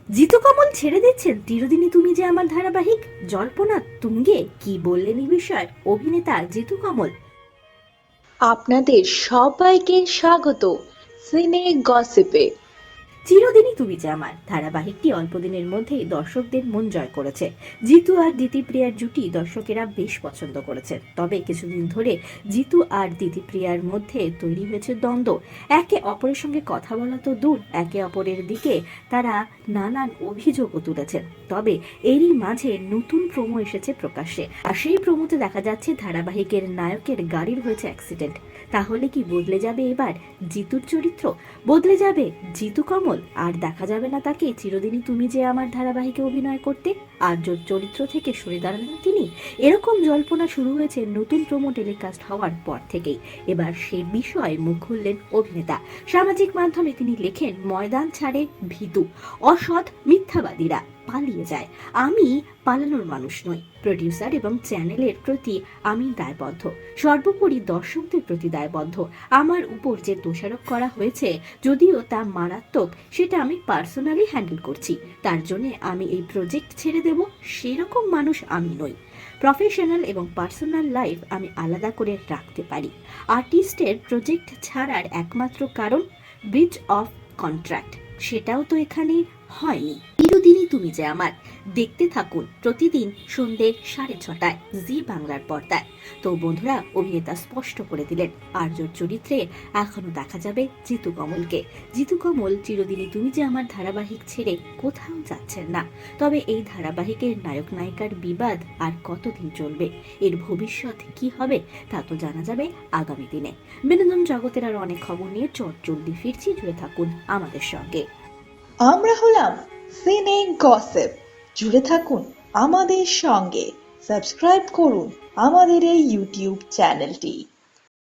জিতু কমল ছেড়ে দিচ্ছেন চিরদিনই তুমি যে আমার ধারাবাহিক। জল্পনা তুঙ্গে, কি বললেন এই বিষয়ে অভিনেতা জিতু কমল? আপনাদের সবাইকে স্বাগত সিনে গসিপে। চিরদিনই তুমি যে আমার ধারাবাহিকটি অল্প দিনের মধ্যেই দর্শকদের মন জয় করেছে। জিতু আর দিতিপ্রিয়ার জুটি দর্শকেরা বেশ পছন্দ করেছেন, তবে কিছুদিন ধরে জিতু আর দিতিপ্রিয়ার মধ্যে তৈরি হয়েছে দ্বন্দ্ব। একে অপরের সঙ্গে কথা বলা তো দূর, একে অপরের দিকে তারা নানান অভিযোগও তুলেছেন। তবে এরই মাঝে নতুন প্রোমো এসেছে প্রকাশ্যে, আর সেই প্রোমোতে দেখা যাচ্ছে ধারাবাহিকের নায়কের গাড়ির হয়েছে অ্যাক্সিডেন্ট। তাহলে কি বদলে যাবে এবার জিতুর চরিত্র? বদলে যাবে জিতু কমল, আর দেখা যাবে না তাকে চিরদিনই তুমি যে আমার ধারাবাহিকে অভিনয় করতে, আর চরিত্র থেকে সরে দাঁড়ালেন তিনি? এরকম জল্পনা শুরু হয়েছে নতুন প্রোমো টেলিকাস্ট হওয়ার পর থেকেই। এবার সে বিষয়ে মুখ খুললেন অভিনেতা। সামাজিক মাধ্যমে তিনি লেখেন, ময়দান ছাড়ে ভীতু, অসৎ মিথ্যাবাদীরা পালিয়ে যায়। আমি পালানোর মানুষ নই। প্রডিউসার এবং চ্যানেলের প্রতি আমি দায়বদ্ধ, সর্বোপরি দর্শকদের প্রতি দায়বদ্ধ। আমার উপর যে দোষারোপ করা হয়েছে, যদিও তা মারাত্মক, সেটা আমি পার্সোনালি হ্যান্ডেল করছি। তার জন্য আমি এই প্রজেক্ট ছেড়ে দেব, সেরকম মানুষ আমি নই। প্রফেশনাল এবং পার্সোনাল লাইফ আমি আলাদা করে রাখতে পারি। আর্টিস্টের প্রজেক্ট ছাড়ার একমাত্র কারণ ব্রিচ অফ কন্ট্রাক্ট, সেটাও তো এখানে হয়নি। চিরদিনই তুমি যে আমার দেখতে থাকুন প্রতিদিন সন্ধ্যে 6:30 জি বাংলার পর্দায়। তো বন্ধুরা, অভিনেতা স্পষ্ট করে দিলেন আর্যর চরিত্রে এখনো দেখা যাবে জিতু কমলকে। জিতু কমল চিরদিনই তুমি যে আমার ধারাবাহিক ছেড়ে কোথাও যাচ্ছেন না। তবে এই ধারাবাহিকের নায়ক নায়িকার বিবাদ আর কতদিন চলবে, এর ভবিষ্যৎ কি হবে, তা তো জানা যাবে আগামী দিনে। বিনোদন জগতের আর অনেক খবর নিয়ে চটজলদি ফিরছি, জুড়ে থাকুন আমাদের সঙ্গে। আমরা হলাম সিনে গসিপ। জুড়ে থাকুন আমাদের সঙ্গে, সাবস্ক্রাইব করুন আমাদের এই ইউটিউব চ্যানেলটি।